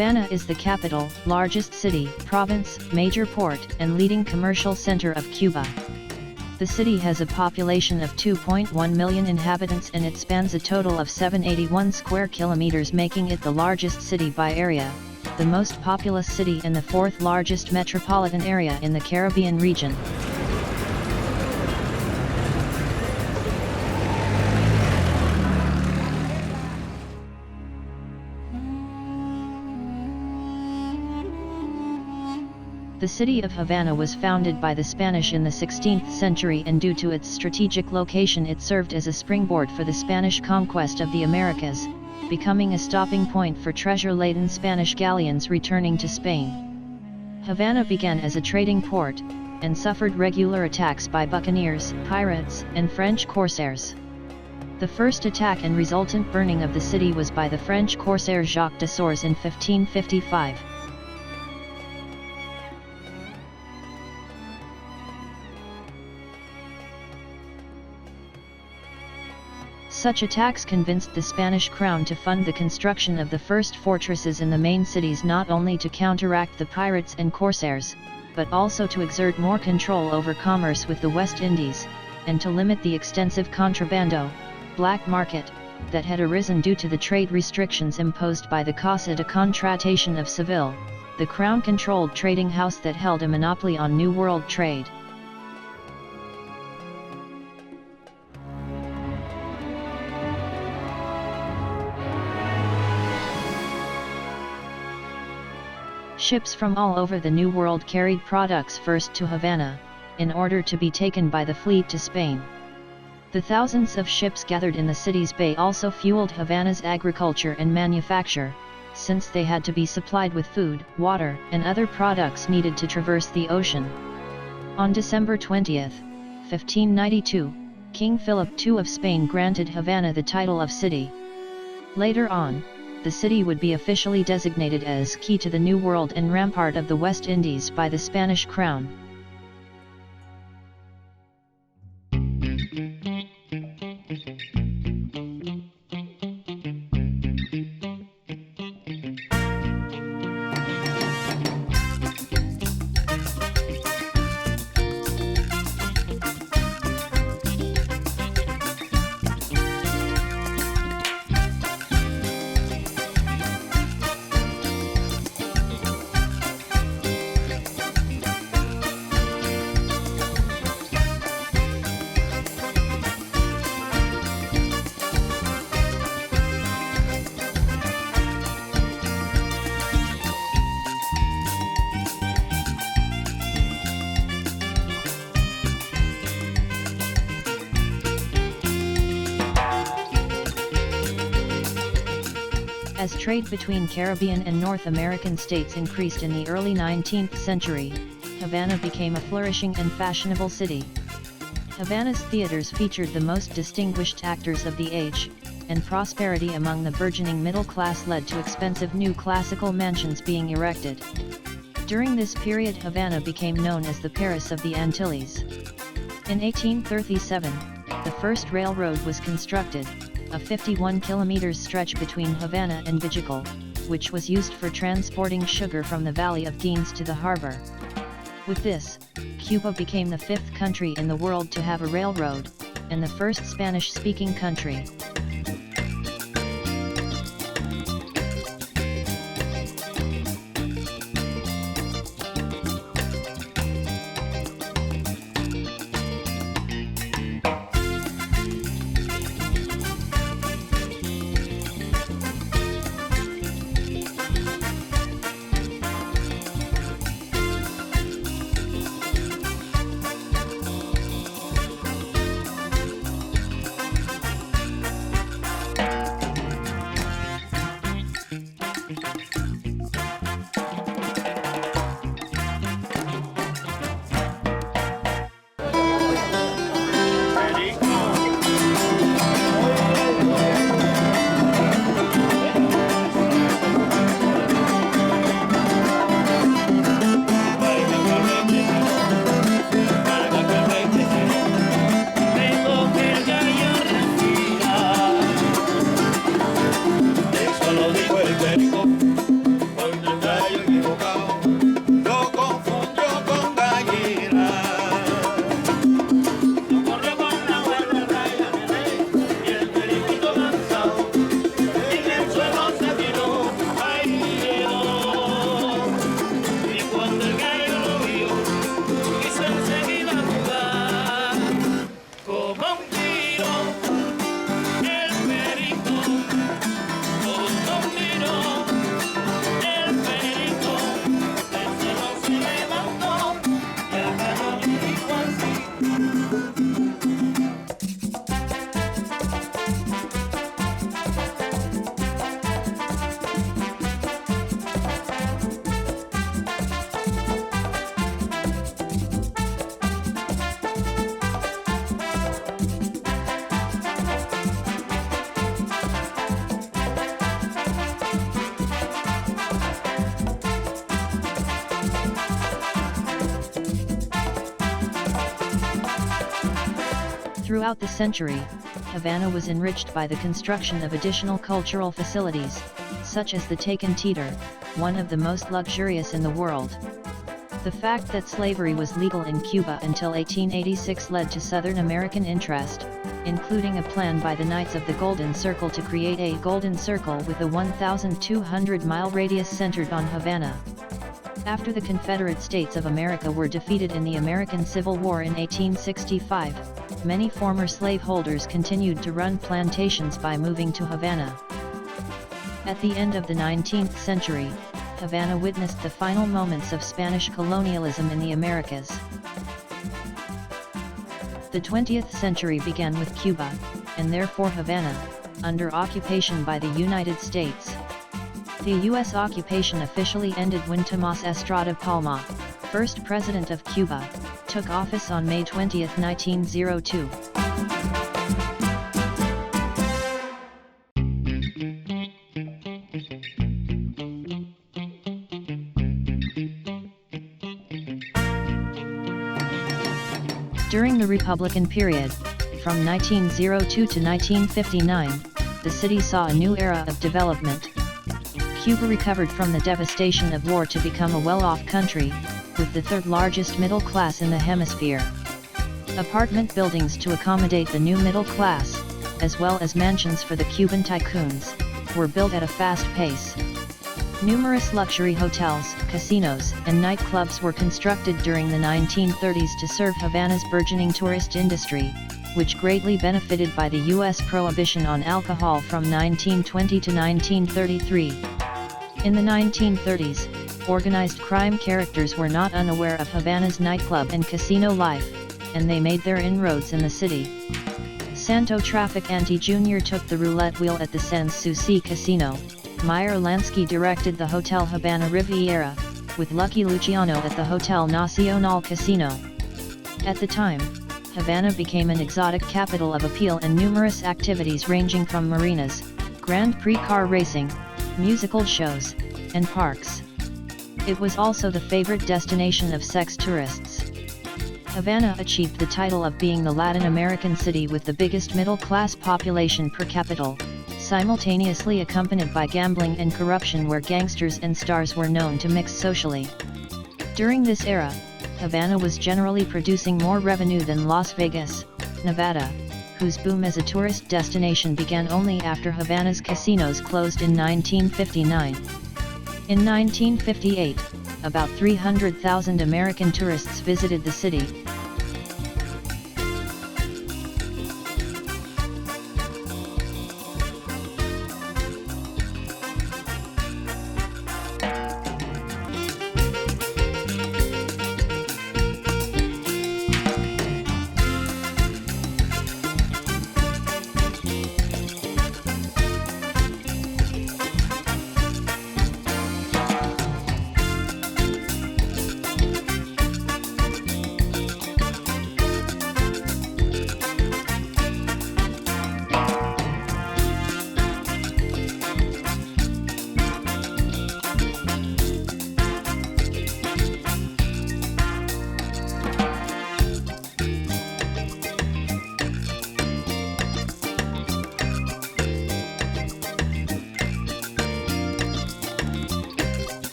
Havana is the capital, largest city, province, major port, and leading commercial center of Cuba. The city has a population of 2.1 million inhabitants and it spans a total of 781 square kilometers, making it the largest city by area, the most populous city and the fourth largest metropolitan area in the Caribbean region. The city of Havana was founded by the Spanish in the 16th century, and due to its strategic location it served as a springboard for the Spanish conquest of the Americas, becoming a stopping point for treasure-laden Spanish galleons returning to Spain. Havana began as a trading port, and suffered regular attacks by buccaneers, pirates, and French corsairs. The first attack and resultant burning of the city was by the French corsair Jacques de Sores in 1555. Such attacks convinced the Spanish crown to fund the construction of the first fortresses in the main cities, not only to counteract the pirates and corsairs, but also to exert more control over commerce with the West Indies, and to limit the extensive contrabando, black market, that had arisen due to the trade restrictions imposed by the Casa de Contratación of Seville, the crown-controlled trading house that held a monopoly on New World trade. Ships from all over the New World carried products first to Havana, in order to be taken by the fleet to Spain. The thousands of ships gathered in the city's bay also fueled Havana's agriculture and manufacture, since they had to be supplied with food, water, and other products needed to traverse the ocean. On December 20, 1592, King Philip II of Spain granted Havana the title of city. Later on, the city would be officially designated as key to the New World and rampart of the West Indies by the Spanish crown. As trade between Caribbean and North American states increased in the early 19th century, Havana became a flourishing and fashionable city. Havana's theaters featured the most distinguished actors of the age, and prosperity among the burgeoning middle class led to expensive new classical mansions being erected. During this period, Havana became known as the Paris of the Antilles. In 1837, the first railroad was constructed, a 51 stretch between Havana and Voyager, which was used for transporting sugar from the Valley of Deans to the harbor. With this, Cuba became the fifth country in the world to have a railroad, and the first Spanish-speaking country. Throughout the century, Havana was enriched by the construction of additional cultural facilities, such as the Taken Theater, one of the most luxurious in the world. The fact that slavery was legal in Cuba until 1886 led to Southern American interest, including a plan by the Knights of the Golden Circle to create a Golden Circle with a 1,200-mile radius centered on Havana. After the Confederate States of America were defeated in the American Civil War in 1865, many former slaveholders continued to run plantations by moving to Havana. At the end of the 19th century, Havana witnessed the final moments of Spanish colonialism in the Americas. The 20th century began with Cuba, and therefore Havana, under occupation by the United States. The U.S. occupation officially ended when Tomás Estrada Palma, first president of Cuba, took office on May 20, 1902. During the Republican period, from 1902 to 1959, the city saw a new era of development. Cuba recovered from the devastation of war to become a well-off country, with the third largest middle class in the hemisphere. Apartment buildings to accommodate the new middle class, as well as mansions for the Cuban tycoons, were built at a fast pace. Numerous luxury hotels, casinos, and nightclubs were constructed during the 1930s to serve Havana's burgeoning tourist industry, which greatly benefited by the U.S. prohibition on alcohol from 1920 to 1933. In the 1930s, organized crime characters were not unaware of Havana's nightclub and casino life, and they made their inroads in the city. Santo Traficante Jr. took the roulette wheel at the Sans Souci Casino. Meyer Lansky directed the Hotel Havana Riviera, with Lucky Luciano at the Hotel Nacional Casino. At the time, Havana became an exotic capital of appeal and numerous activities ranging from marinas, Grand Prix car racing, musical shows, and parks. It was also the favorite destination of sex tourists. Havana achieved the title of being the Latin American city with the biggest middle-class population per capita, simultaneously accompanied by gambling and corruption where gangsters and stars were known to mix socially. During this era, Havana was generally producing more revenue than Las Vegas, Nevada, whose boom as a tourist destination began only after Havana's casinos closed in 1959. In 1958, about 300,000 American tourists visited the city.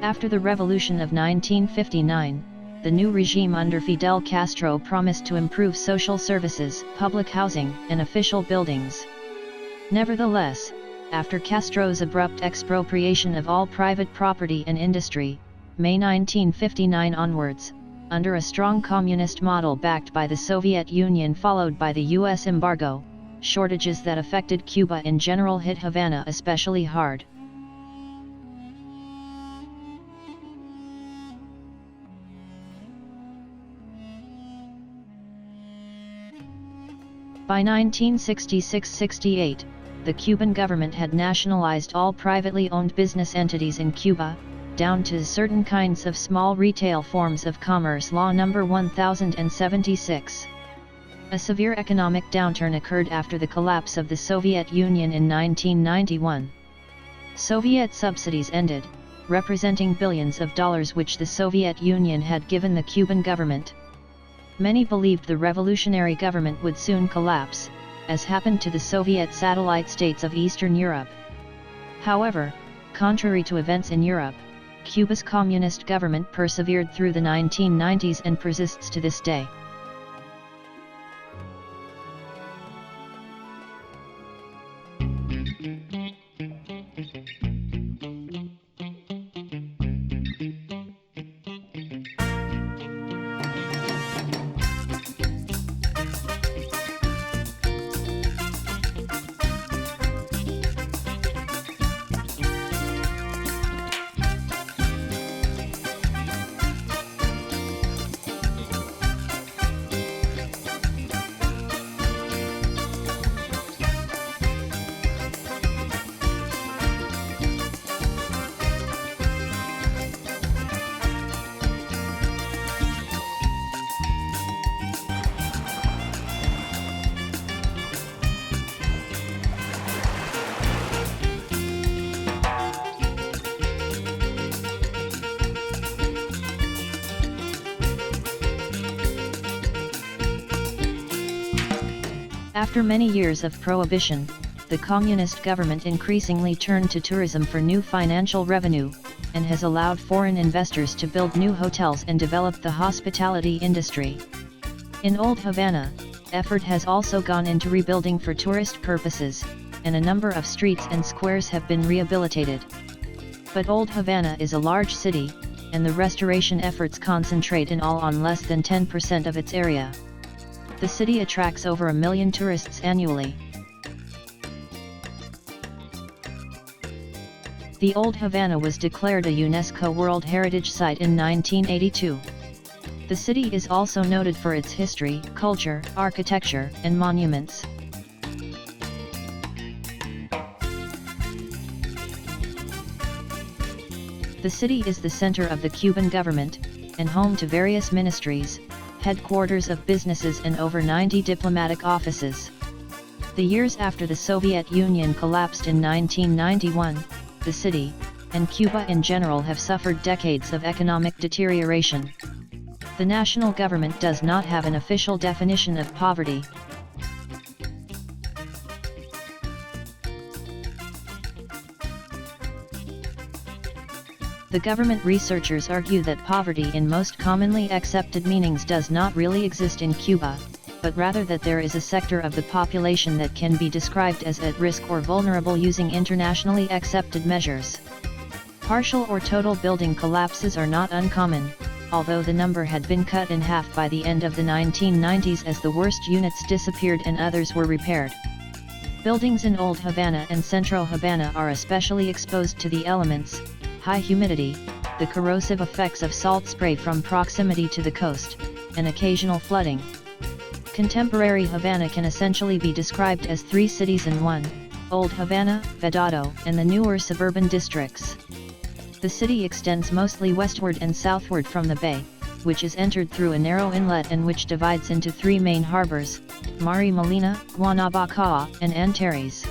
After the revolution of 1959, the new regime under Fidel Castro promised to improve social services, public housing, and official buildings. Nevertheless, after Castro's abrupt expropriation of all private property and industry, May 1959 onwards, under a strong communist model backed by the Soviet Union followed by the U.S. embargo, shortages that affected Cuba in general hit Havana especially hard. By 1966-68, the Cuban government had nationalized all privately owned business entities in Cuba, down to certain kinds of small retail forms of commerce. Law No. 1076. A severe economic downturn occurred after the collapse of the Soviet Union in 1991. Soviet subsidies ended, representing billions of dollars which the Soviet Union had given the Cuban government. Many believed the revolutionary government would soon collapse, as happened to the Soviet satellite states of Eastern Europe. However, contrary to events in Europe, Cuba's communist government persevered through the 1990s and persists to this day. After many years of prohibition, the communist government increasingly turned to tourism for new financial revenue, and has allowed foreign investors to build new hotels and develop the hospitality industry. In Old Havana, effort has also gone into rebuilding for tourist purposes, and a number of streets and squares have been rehabilitated. But Old Havana is a large city, and the restoration efforts concentrate in all on less than 10% of its area. The city attracts over 1 million tourists annually. The Old Havana was declared a UNESCO World Heritage Site in 1982. The city is also noted for its history, culture, architecture, and monuments. The city is the center of the Cuban government, and home to various ministries, headquarters of businesses and over 90 diplomatic offices. The years after the Soviet Union collapsed in 1991, the city, and Cuba in general have suffered decades of economic deterioration. The national government does not have an official definition of poverty. The government researchers argue that poverty in most commonly accepted meanings does not really exist in Cuba, but rather that there is a sector of the population that can be described as at risk or vulnerable using internationally accepted measures. Partial or total building collapses are not uncommon, although the number had been cut in half by the end of the 1990s as the worst units disappeared and others were repaired. Buildings in Old Havana and Central Havana are especially exposed to the elements, high humidity, the corrosive effects of salt spray from proximity to the coast, and occasional flooding. Contemporary Havana can essentially be described as 3 cities in one: Old Havana, Vedado, and the newer suburban districts. The city extends mostly westward and southward from the bay, which is entered through a narrow inlet and which divides into 3 main harbors: Mari Molina, Guanabacoa, and Antares.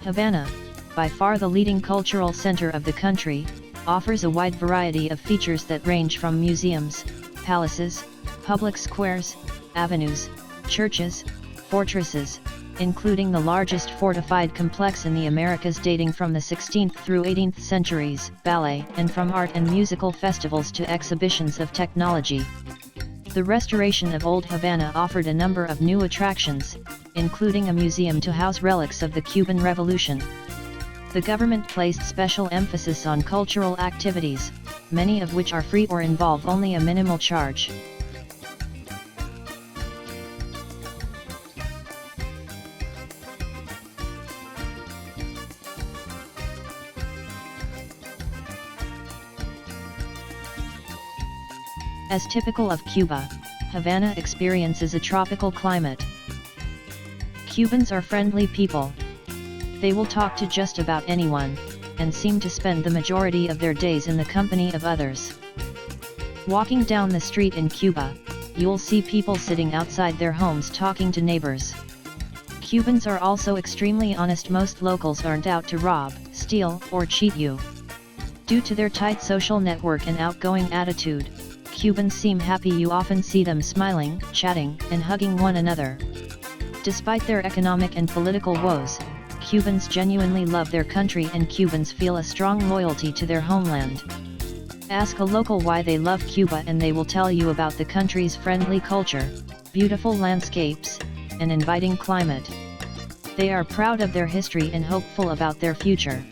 Havana, by far the leading cultural center of the country, offers a wide variety of features that range from museums, palaces, public squares, avenues, churches, fortresses, including the largest fortified complex in the Americas dating from the 16th through 18th centuries, ballet, and from art and musical festivals to exhibitions of technology. The restoration of Old Havana offered a number of new attractions, including a museum to house relics of the Cuban Revolution. The government placed special emphasis on cultural activities, many of which are free or involve only a minimal charge. As typical of Cuba, Havana experiences a tropical climate. Cubans are friendly people. They will talk to just about anyone, and seem to spend the majority of their days in the company of others. Walking down the street in Cuba, you'll see people sitting outside their homes talking to neighbors. Cubans are also extremely honest. Most locals aren't out to rob, steal, or cheat you. Due to their tight social network and outgoing attitude, Cubans seem happy. You often see them smiling, chatting, and hugging one another. Despite their economic and political woes, Cubans genuinely love their country, and Cubans feel a strong loyalty to their homeland. Ask a local why they love Cuba and they will tell you about the country's friendly culture, beautiful landscapes, and inviting climate. They are proud of their history and hopeful about their future.